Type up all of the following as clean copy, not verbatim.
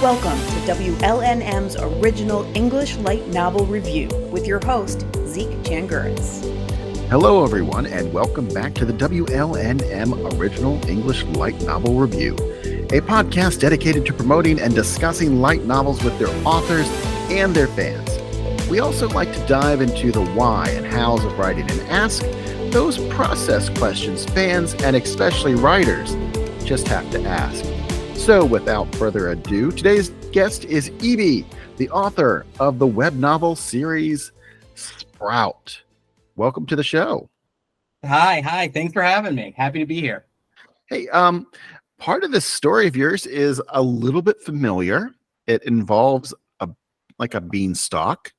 Welcome to WLNM's original English light novel review with your host, Zeke Changuritz. Hello, everyone, and welcome back to the WLNM Original English Light Novel Review, a podcast dedicated to promoting and discussing light novels with their authors and their fans. We also like to dive into the why and hows of writing and ask those process questions fans and especially writers just have to ask. So without further ado, today's guest is Evie, the author of the web novel series Sprout. Welcome to the show. Hi. Thanks for having me. Happy to be here. Hey, part of this story of yours is a little bit familiar. It involves a beanstalk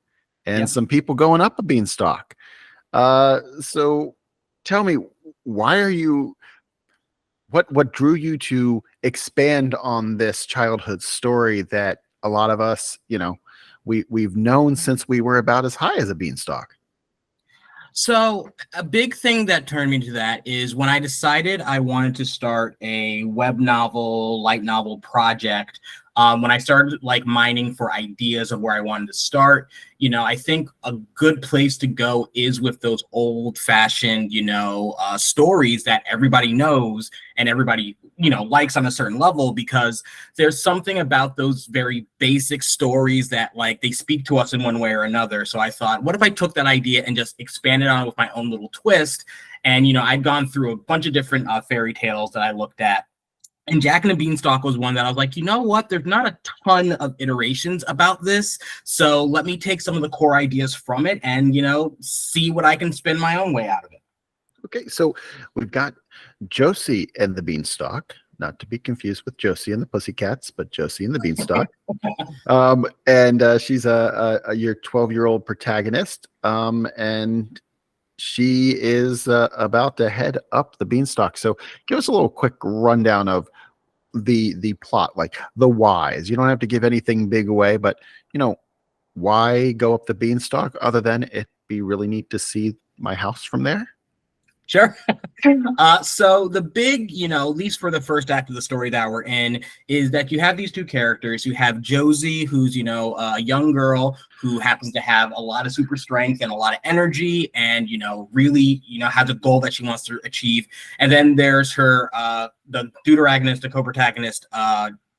and some people going up a beanstalk. So tell me, what drew you to expand on this childhood story that a lot of us, we've known since we were about as high as a beanstalk? So a big thing that turned me to that is when I decided I wanted to start a web novel, light novel project. When I started mining for ideas of where I wanted to start, I think a good place to go is with those old fashioned, stories that everybody knows and everybody, likes on a certain level, because there's something about those very basic stories that they speak to us in one way or another. So I thought, what if I took that idea and just expanded on it with my own little twist? And, I'd gone through a bunch of different fairy tales that I looked at. And Jack and the Beanstalk was one that I was like, you know what? There's not a ton of iterations about this. So let me take some of the core ideas from it and, see what I can spin my own way out of it. Okay, so we've got Josie and the Beanstalk, not to be confused with Josie and the Pussycats, but Josie and the Beanstalk. And she's your 12-year-old protagonist. And she is about to head up the beanstalk. So give us a little quick rundown of the plot, like the whys. You don't have to give anything big away, but why go up the beanstalk other than it'd be really neat to see my house from there? Sure. So the big, at least for the first act of the story that we're in, is that you have these two characters. You have Josie, who's, a young girl who happens to have a lot of super strength and a lot of energy and, really, has a goal that she wants to achieve. And then there's her, the deuteragonist, the co-protagonist,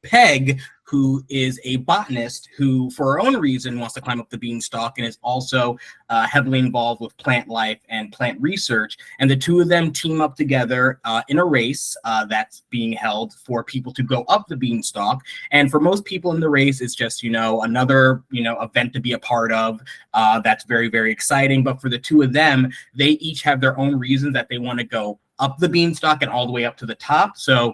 Peg, who is a botanist who, for her own reason, wants to climb up the beanstalk and is also heavily involved with plant life and plant research. And the two of them team up together in a race that's being held for people to go up the beanstalk. And for most people in the race, it's just, another, event to be a part of. That's very, very exciting. But for the two of them, they each have their own reasons that they want to go up the beanstalk and all the way up to the top. So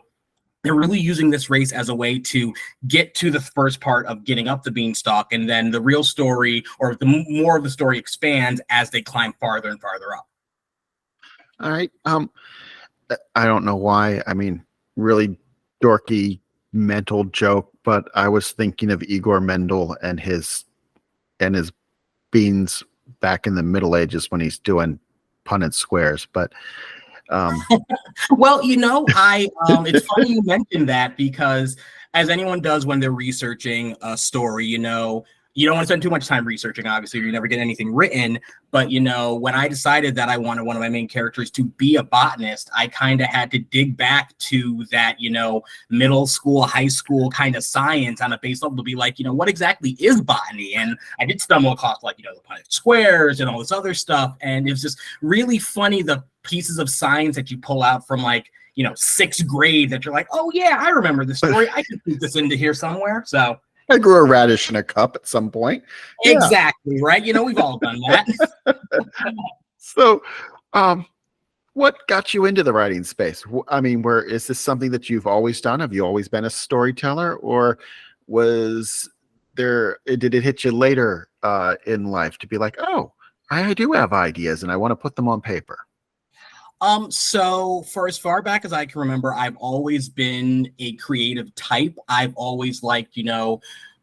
they're really using this race as a way to get to the first part of getting up the beanstalk, and then the real story, or the more of the story, expands as they climb farther and farther up. All right. I don't know why. I mean, really dorky mental joke, but I was thinking of Igor Mendel and his beans back in the Middle Ages when he's doing Punnett squares, but. Well, it's funny you mentioned that, because as anyone does when they're researching a story, you don't want to spend too much time researching, obviously, or you never get anything written. But, when I decided that I wanted one of my main characters to be a botanist, I kind of had to dig back to that, middle school, high school kind of science on a base level to be like, what exactly is botany? And I did stumble across the Punnett squares and all this other stuff. And it was just really funny, the pieces of science that you pull out from sixth grade that you're like, oh yeah, I remember this story. I can put this into here somewhere. So I grew a radish in a cup at some point. Exactly, right? We've all done that. So, what got you into the writing space? I mean, is this something that you've always done? Have you always been a storyteller, or did it hit you later in life to be like, oh, I do have ideas and I want to put them on paper? So for as far back as I can remember, I've always been a creative type. I've always liked,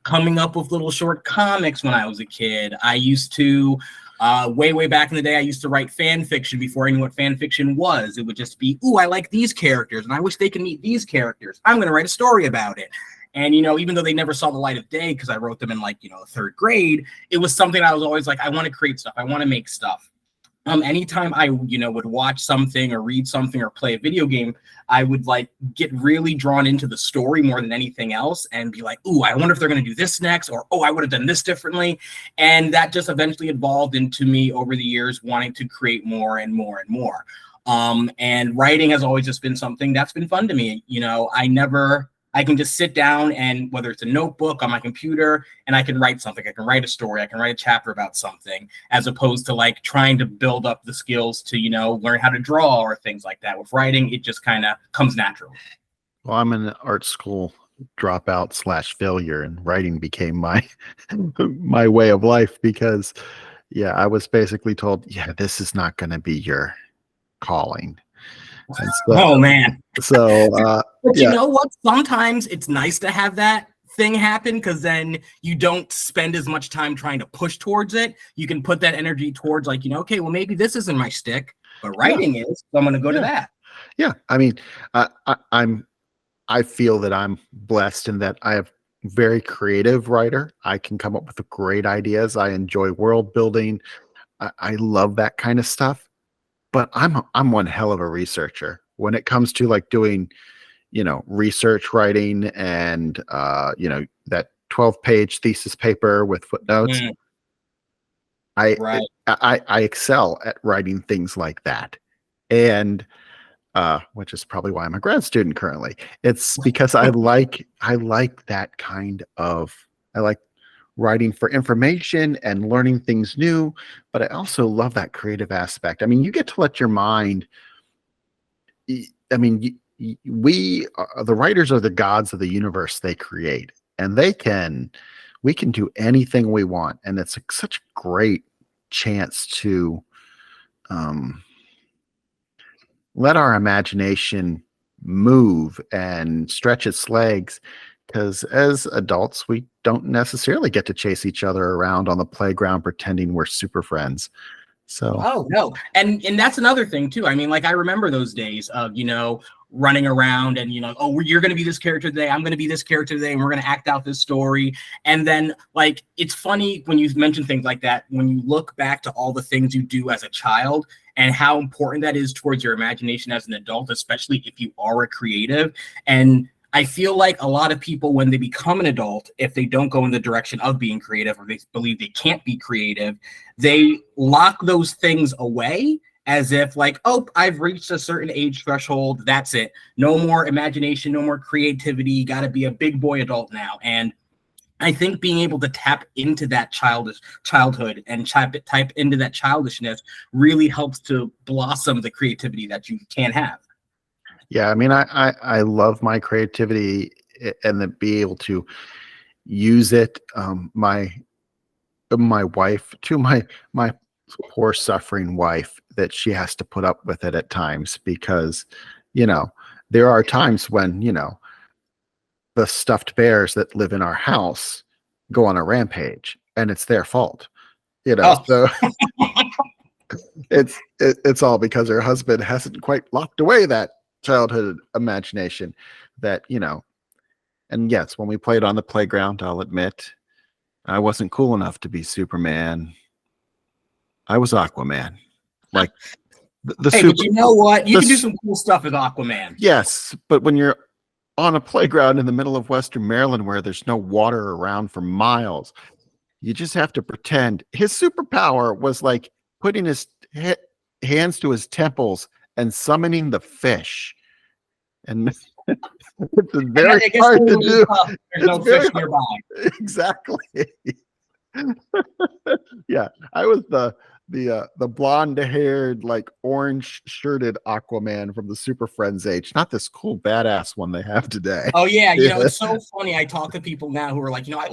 coming up with little short comics when I was a kid. I used to, way back in the day, I used to write fan fiction before I knew what fan fiction was. It would just be, ooh, I like these characters and I wish they could meet these characters. I'm going to write a story about it. And, you know, even though they never saw the light of day because I wrote them in like, you know, third grade, it was something I was always like, I want to create stuff. I want to make stuff. Anytime I, you know, would watch something or read something or play a video game, I would like get really drawn into the story more than anything else and be like, ooh, I wonder if they're going to do this next, or, oh, I would have done this differently. And that just eventually evolved into me over the years wanting to create more and more and more. And writing has always just been something that's been fun to me. You know, I can just sit down and whether it's a notebook on my computer and I can write something, I can write a story, I can write a chapter about something, as opposed to like trying to build up the skills to, you know, learn how to draw or things like that. With writing, it just kind of comes natural. Well, I'm an art school dropout / failure, and writing became my my way of life because, yeah, I was basically told, yeah, this is not going to be your calling. And so, Oh man. But you know what? Sometimes it's nice to have that thing happen because then you don't spend as much time trying to push towards it. You can put that energy towards like, you know, okay, well, maybe this isn't my stick, but writing is, so I'm going to go to that. Yeah. I mean, I feel that I'm blessed in that I have very creative writer. I can come up with great ideas. I enjoy world building. I love that kind of stuff. But I'm one hell of a researcher when it comes to like doing, you know, research writing and you know, that 12-page thesis paper with footnotes. I excel at writing things like that. And which is probably why I'm a grad student currently. It's because I like that kind of, I like writing for information and learning things new, but I also love that creative aspect. I mean, you get to let your mind, I mean, we the writers are the gods of the universe they create, and we can do anything we want. And it's such a great chance to let our imagination move and stretch its legs, because as adults, we don't necessarily get to chase each other around on the playground pretending we're super friends. So, oh no, and that's another thing too. I mean, like I remember those days of, you know, running around and, you know, oh, you're going to be this character today, I'm going to be this character today, and we're going to act out this story. And then like it's funny when you mention things like that, when you look back to all the things you do as a child and how important that is towards your imagination as an adult, especially if you are a creative. And I feel like a lot of people, when they become an adult, if they don't go in the direction of being creative or they believe they can't be creative, they lock those things away as if like, oh, I've reached a certain age threshold. That's it. No more imagination, no more creativity. Got to be a big boy adult now. And I think being able to tap into that childhood and type into that childishness really helps to blossom the creativity that you can have. Yeah, I mean, I love my creativity and then be able to use it. My wife, to my poor suffering wife, that she has to put up with it at times because, you know, there are times when, you know, the stuffed bears that live in our house go on a rampage and it's their fault, you know. So it's all because her husband hasn't quite locked away that childhood imagination that, you know. And yes, when we played on the playground, I'll admit I wasn't cool enough to be Superman. I was Aquaman. Like hey, but you know what? You can do some cool stuff as Aquaman. Yes, but when you're on a playground in the middle of Western Maryland where there's no water around for miles, you just have to pretend. His superpower was like putting his hands to his temples and summoning the fish. And it's very hard to do. There's no fish nearby. Exactly. Yeah, I was the blonde-haired, like orange-shirted Aquaman from the Super Friends age, not this cool badass one they have today. Oh yeah, you know, it's so funny. I talk to people now who are like, you know, I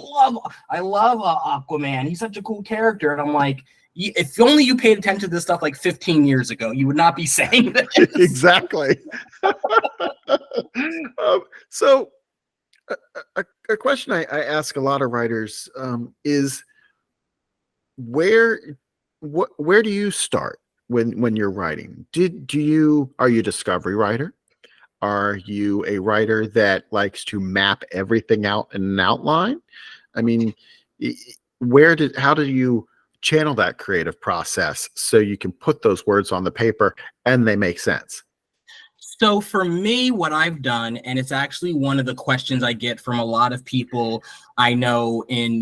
love Aquaman. He's such a cool character, and I'm like, if only you paid attention to this stuff like 15 years ago, you would not be saying this. Exactly. So, a question I ask a lot of writers is, where do you start when you're writing? Are you a discovery writer? Are you a writer that likes to map everything out in an outline? I mean, how do you channel that creative process so you can put those words on the paper and they make sense? So for me, what I've done, and it's actually one of the questions I get from a lot of people I know in,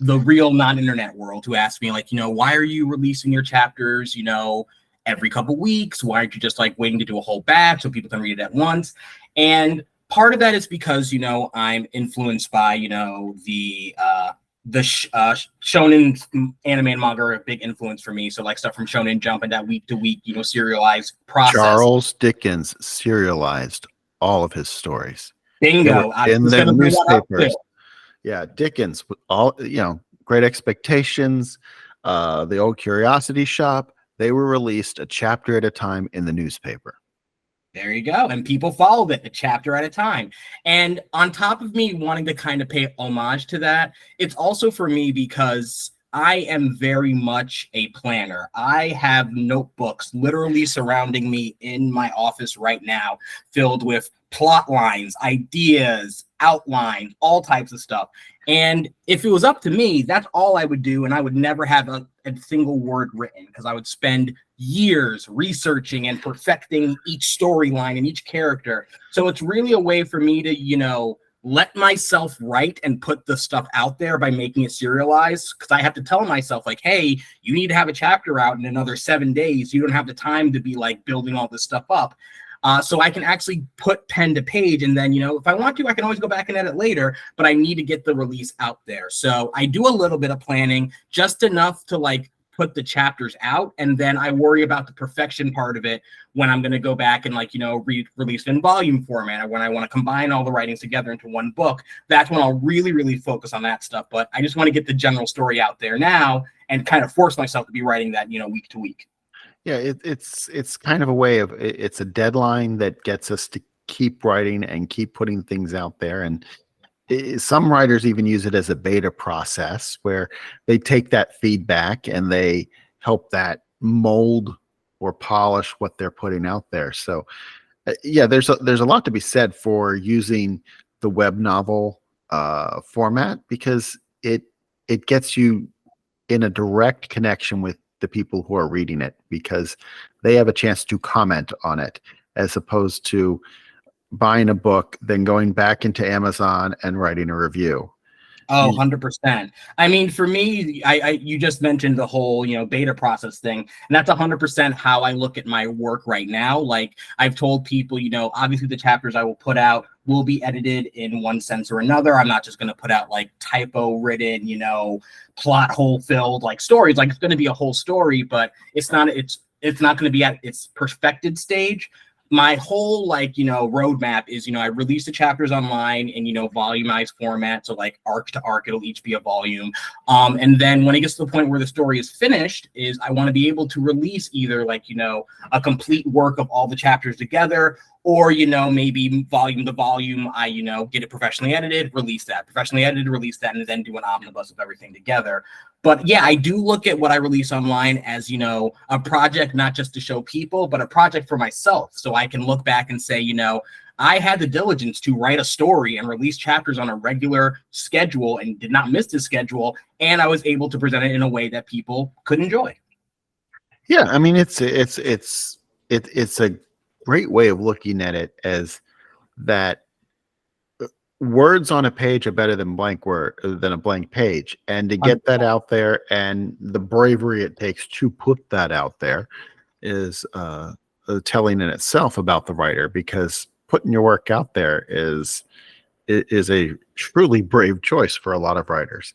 the real non-internet world, who ask me like, why are you releasing your chapters, every couple weeks? Why aren't you just like waiting to do a whole batch so people can read it at once? And part of that is because, I'm influenced by, shonen anime and manga are a big influence for me. So like stuff from Shonen Jump and that week to week, serialized process. Charles Dickens serialized all of his stories. Bingo. In the newspapers. Yeah, Dickens, all Great Expectations, the Old Curiosity Shop, they were released a chapter at a time in the newspaper. There you go. And people followed it a chapter at a time. And on top of me wanting to kind of pay homage to that, it's also for me because I am very much a planner. I have notebooks literally surrounding me in my office right now, filled with plot lines, ideas, outlines, all types of stuff. And if it was up to me, that's all I would do. And I would never have a single word written because I would spend years researching and perfecting each storyline and each character. So it's really a way for me to, let myself write and put the stuff out there by making it serialized, because I have to tell myself like, hey, you need to have a chapter out in another 7 days. You don't have the time to be like building all this stuff up. So I can actually put pen to page, and then, if I want to, I can always go back and edit later, but I need to get the release out there. So I do a little bit of planning, just enough to like put the chapters out, and then I worry about the perfection part of it when I'm going to go back and like, release in volume format, or when I want to combine all the writings together into one book. That's when I'll really, really focus on that stuff. But I just want to get the general story out there now and kind of force myself to be writing that, week to week. Yeah, it's kind of a way of, it's a deadline that gets us to keep writing and keep putting things out there. And some writers even use it as a beta process where they take that feedback and they help that mold or polish what they're putting out there. So yeah, there's a lot to be said for using the web novel format, because it gets you in a direct connection with the people who are reading it, because they have a chance to comment on it, as opposed to buying a book, then going back into Amazon and writing a review. Oh, 100%. I mean, for me, you just mentioned the whole, beta process thing. And that's 100% how I look at my work right now. Like I've told people, obviously the chapters I will put out will be edited in one sense or another. I'm not just going to put out like typo written, plot hole filled like stories. Like it's going to be a whole story, but it's not going to be at its perfected stage. My whole roadmap is, I release the chapters online in, volumized format. So like arc to arc, it'll each be a volume. And then when it gets to the point where the story is finished, is I want to be able to release either a complete work of all the chapters together, or, maybe volume to volume, I, get it professionally edited, release that, professionally edited, release that, and then do an omnibus of everything together. But yeah, I do look at what I release online as, a project, not just to show people, but a project for myself. So I can look back and say, I had the diligence to write a story and release chapters on a regular schedule and did not miss the schedule. And I was able to present it in a way that people could enjoy. Yeah. I mean, it's a great way of looking at it, as that words on a page are better than a blank page, and to get that out there and the bravery it takes to put that out there is telling in itself about the writer, because putting your work out there is a truly brave choice for a lot of writers.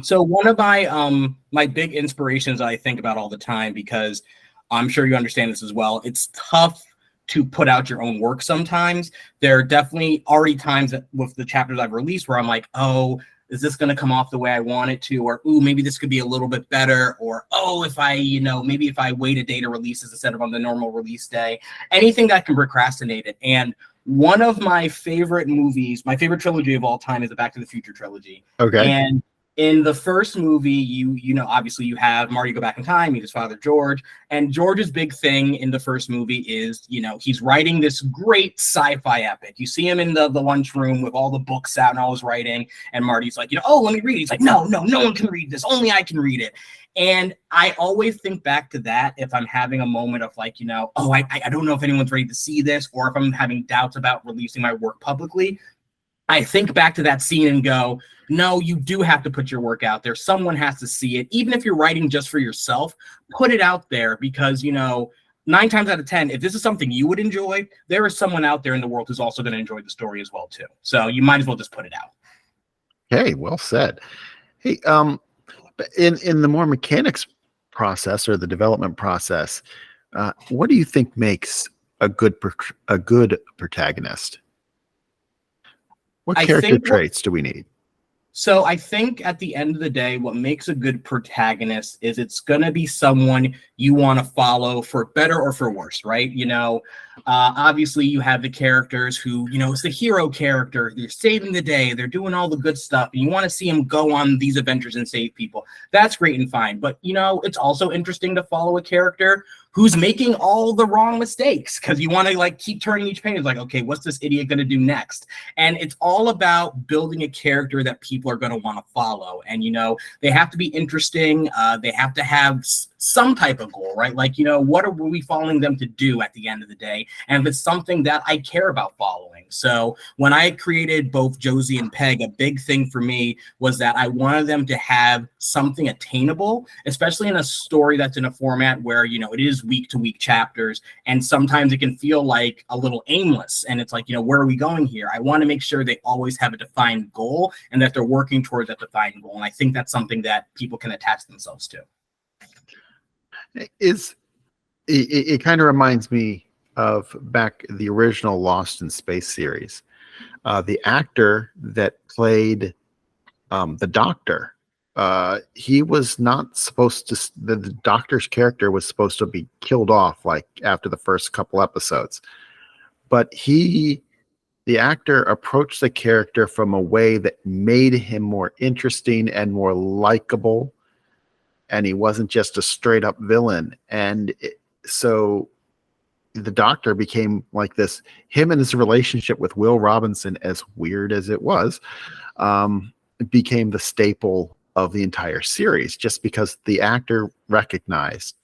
So one of my big inspirations I think about all the time, because I'm sure you understand this as well, it's tough to put out your own work sometimes. There are definitely already times that with the chapters I've released where I'm like, oh, is this going to come off the way I want it to? Or, ooh, maybe this could be a little bit better. Or, oh, if I, maybe if I wait a day to release this instead of on the normal release day, anything that can procrastinate it. And one of my favorite movies, my favorite trilogy of all time, is the Back to the Future trilogy. Okay. And in the first movie, you know, obviously you have Marty go back in time, meet his father George, and George's big thing in the first movie is, you know, he's writing this great sci-fi epic. You see him in the lunchroom with all the books out and all his writing, and Marty's like, you know, oh, let me read it. He's like, no one can read this, only I can read it. And I always think back to that if I'm having a moment of like, you know, oh, I don't know if anyone's ready to see this, or if I'm having doubts about releasing my work publicly. I think back to that scene and go, no, you do have to put your work out there. Someone has to see it. Even if you're writing just for yourself, put it out there, because, you know, 9 times out of 10, if this is something you would enjoy, there is someone out there in the world who's also going to enjoy the story as well, too. So you might as well just put it out. Hey, well said. Hey, in the more mechanics process or the development process, what do you think makes a good protagonist? What character traits do we need? So I think at the end of the day, what makes a good protagonist is it's going to be someone you want to follow for better or for worse, right? You know, obviously you have the characters who, you know, it's the hero character. They're saving the day. They're doing all the good stuff. And you want to see them go on these adventures and save people. That's great and fine. But, you know, it's also interesting to follow a character who's making all the wrong mistakes, because you want to like keep turning each page. It's like, okay, what's this idiot going to do next? And it's all about building a character that people are going to want to follow. And, you know, they have to be interesting. They have to have some type of goal, right? Like, you know, what are we following them to do at the end of the day? And if it's something that I care about following. So when I created both Josie and Peg, a big thing for me was that I wanted them to have something attainable, especially in a story that's in a format where, you know, it is week to week chapters. And sometimes it can feel like a little aimless. And it's like, you know, where are we going here? I want to make sure they always have a defined goal and that they're working towards that defined goal. And I think that's something that people can attach themselves to. It kind of reminds me of back the original Lost in Space series. The actor that played the Doctor, he was not supposed to, the Doctor's character was supposed to be killed off like after the first couple episodes. But the actor approached the character from a way that made him more interesting and more likable. And he wasn't just a straight up villain. And so the Doctor became like this, him and his relationship with Will Robinson, as weird as it was, became the staple of the entire series, just because the actor recognized,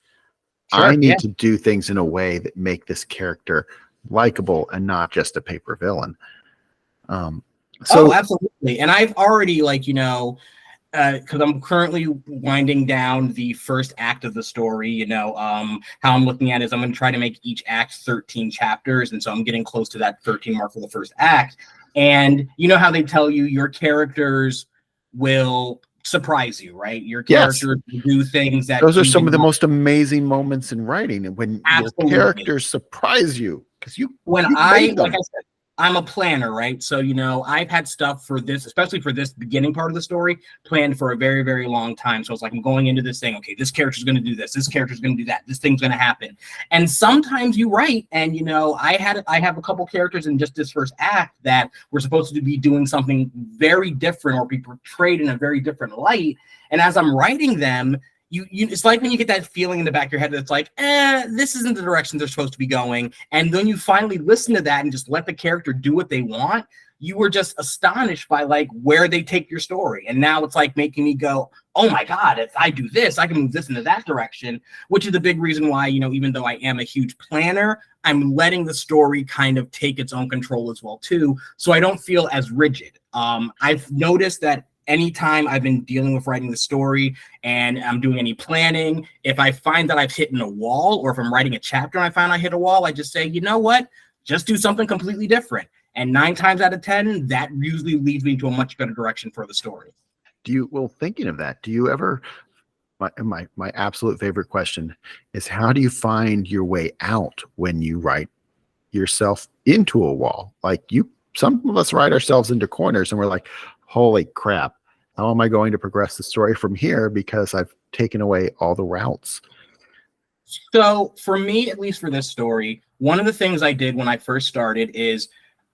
sure, I need to do things in a way that make this character likable and not just a paper villain. So absolutely. And I've already, like, you know, because I'm currently winding down the first act of the story, you know, how I'm looking at it is I'm going to try to make each act 13 chapters. And so I'm getting close to that 13 mark for the first act. And you know how they tell you your characters will surprise you, right? Your characters do things that... Those are some of the most amazing moments in writing. And when your characters surprise you, because like I said, I'm a planner, right? So, you know, I've had stuff for this, especially for this beginning part of the story, planned for a very, very long time. So it's like I'm going into this thing, okay, this character's going to do this character's going to do that, this thing's going to happen. And sometimes you write, and, you know, I have a couple characters in just this first act that were supposed to be doing something very different or be portrayed in a very different light. And as I'm writing them, you it's like when you get that feeling in the back of your head that's like, this isn't the direction they're supposed to be going. And then you finally listen to that and just let the character do what they want. You were just astonished by like where they take your story. And now it's like making me go, oh my God, if I do this, I can move this into that direction, which is the big reason why, you know, even though I am a huge planner, I'm letting the story kind of take its own control as well too. So I don't feel as rigid. I've noticed that anytime I've been dealing with writing the story and I'm doing any planning, if I find that I've hit a wall, or if I'm writing a chapter and I find I hit a wall, I just say, you know what, just do something completely different. And 9 times out of 10, that usually leads me to a much better direction for the story. Thinking of that, do you ever, my absolute favorite question is, how do you find your way out when you write yourself into a wall? Like some of us write ourselves into corners and we're like, holy crap, how am I going to progress the story from here because I've taken away all the routes? So for me, at least for this story, one of the things I did when I first started is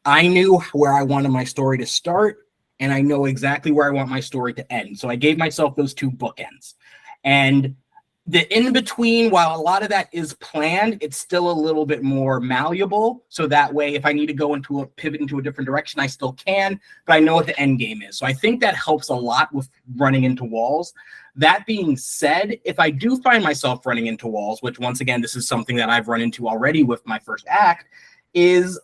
I knew where I wanted my story to start and I know exactly where I want my story to end. So I gave myself those 2 bookends. And the in between, while a lot of that is planned, it's still a little bit more malleable. So that way, if I need to go into a pivot into a different direction, I still can, but I know what the end game is. So I think that helps a lot with running into walls. That being said, if I do find myself running into walls, which once again, this is something that I've run into already with my first act, is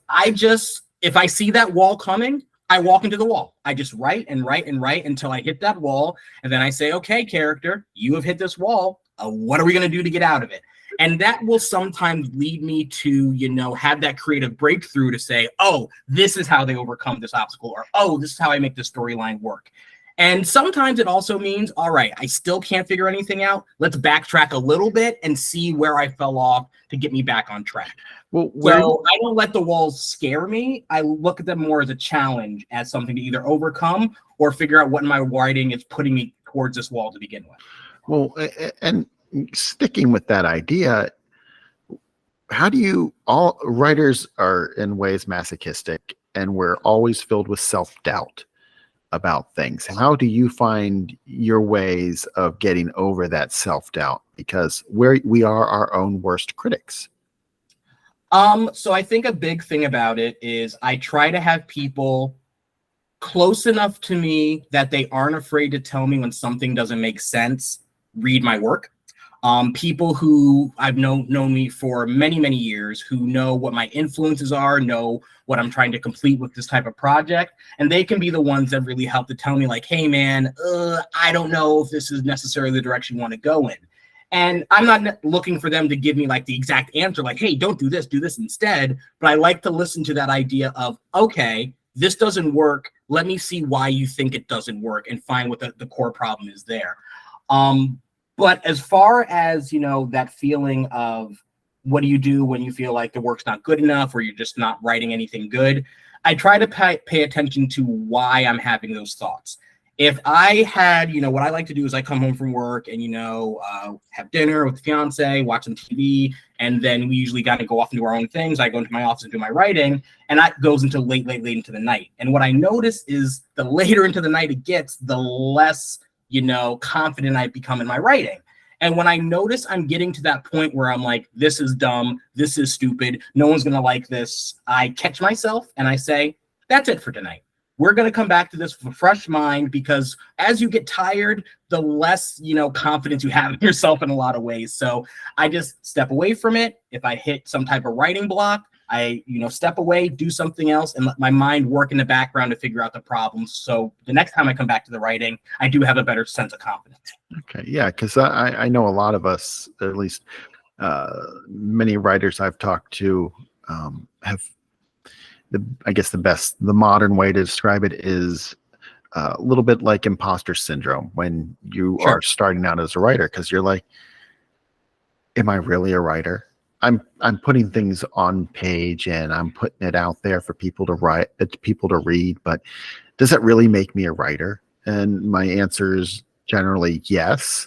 if I see that wall coming, I walk into the wall. I just write and write and write until I hit that wall. And then I say, okay, character, you have hit this wall. What are we going to do to get out of it? And that will sometimes lead me to, have that creative breakthrough to say, oh, this is how they overcome this obstacle, or, oh, this is how I make the storyline work. And sometimes it also means, all right, I still can't figure anything out. Let's backtrack a little bit and see where I fell off to get me back on track. Well, So I don't let the walls scare me. I look at them more as a challenge, as something to either overcome or figure out what in my writing is putting me towards this wall to begin with. Well, and sticking with that idea, how do all writers are in ways masochistic, and we're always filled with self-doubt about things. How do you find your ways of getting over that self-doubt? Because we are our own worst critics. So I think a big thing about it is I try to have people close enough to me that they aren't afraid to tell me when something doesn't make sense, read my work. People who I've known me for many, many years, who know what my influences are, know what I'm trying to complete with this type of project. And they can be the ones that really help to tell me like, hey man, I don't know if this is necessarily the direction you want to go in. And I'm not looking for them to give me like the exact answer, like, hey, don't do this instead. But I like to listen to that idea of, okay, this doesn't work. Let me see why you think it doesn't work and find what the core problem is there. But as far as, that feeling of what do you do when you feel like the work's not good enough or you're just not writing anything good, I try to pay attention to why I'm having those thoughts. If I had, what I like to do is I come home from work and, have dinner with the fiance, watch some TV, and then we usually kind of go off and do our own things. I go into my office and do my writing, and that goes until late into the night. And what I notice is the later into the night it gets, the less, confident I become in my writing. And when I notice I'm getting to that point where I'm like, this is dumb, this is stupid, no one's going to like this, I catch myself and I say, that's it for tonight. We're going to come back to this with a fresh mind, because as you get tired, the less, confidence you have in yourself in a lot of ways. So I just step away from it. If I hit some type of writing block, I, step away, do something else, and let my mind work in the background to figure out the problems. So the next time I come back to the writing, I do have a better sense of confidence. Okay. Yeah. Because I know a lot of us, at least many writers I've talked to, have the modern way to describe it is a little bit like imposter syndrome when you Sure. are starting out as a writer, because you're like, am I really a writer? I'm putting things on page and I'm putting it out there for people to read, but does it really make me a writer? And my answer is generally yes,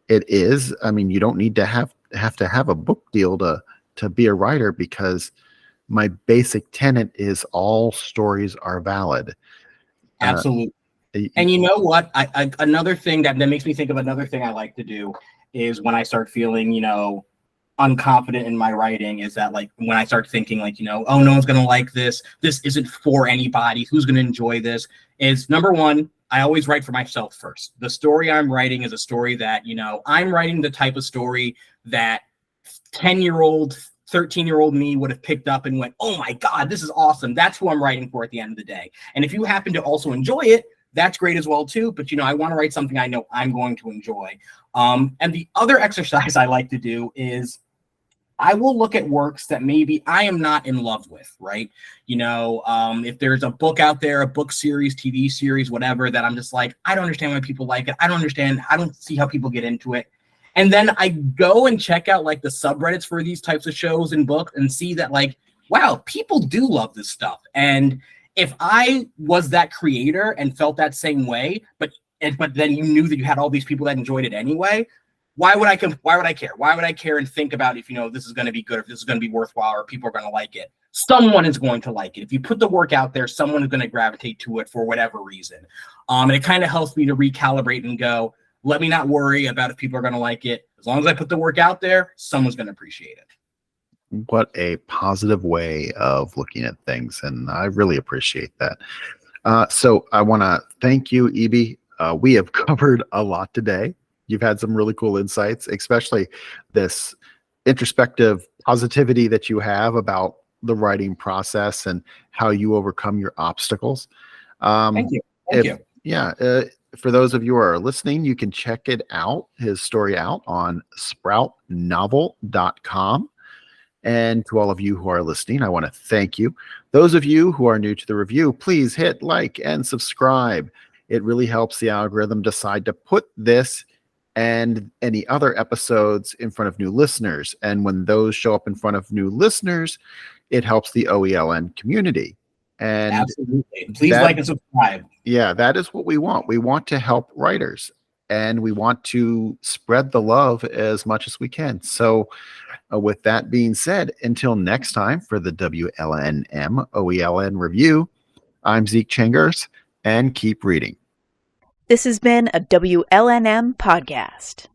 it is. I mean, you don't need to have a book deal to be a writer, because my basic tenet is all stories are valid. Absolutely. And you know what? I another thing that makes me think of another thing I like to do is when I start feeling, unconfident in my writing, is that like when I start thinking like, oh, no one's going to like this. This isn't for anybody. Who's going to enjoy this? Is number one, I always write for myself first. The story I'm writing is a story that, I'm writing the type of story that 10-year-old, 13-year-old me would have picked up and went, oh my God, this is awesome. That's who I'm writing for at the end of the day. And if you happen to also enjoy it, that's great as well too. But, I want to write something I know I'm going to enjoy. And the other exercise I like to do is I will look at works that maybe I am not in love with, right? If there's a book out there, a book series, TV series, whatever, that I'm just like, I don't understand why people like it. I don't understand. I don't see how people get into it. And then I go and check out like the subreddits for these types of shows and books and see that like, wow, people do love this stuff. And if I was that creator and felt that same way, but then you knew that you had all these people that enjoyed it anyway, why would I care? Why would I care and think about if, this is going to be good, if this is going to be worthwhile, or people are going to like it? someone is going to like it. If you put the work out there, someone is going to gravitate to it for whatever reason. And it kind of helps me to recalibrate and go, let me not worry about if people are going to like it. As long as I put the work out there, someone's going to appreciate it. What a positive way of looking at things, and I really appreciate that. So I want to thank you, Evie. We have covered a lot today. You've had some really cool insights, especially this introspective positivity that you have about the writing process and how you overcome your obstacles. Thank you. Thank you. Yeah. For those of you who are listening, you can check it out, his story out on sproutnovel.com. And to all of you who are listening, I want to thank you. Those of you who are new to the review, please hit like and subscribe. It really helps the algorithm decide to put this and any other episodes in front of new listeners. And when those show up in front of new listeners, it helps the OELN community. And absolutely. Please like and subscribe. Yeah, that is what we want. We want to help writers, and we want to spread the love as much as we can. So with that being said, until next time for the WLNM OELN review, I'm Zeke Changers, and keep reading. This has been a WLNM podcast.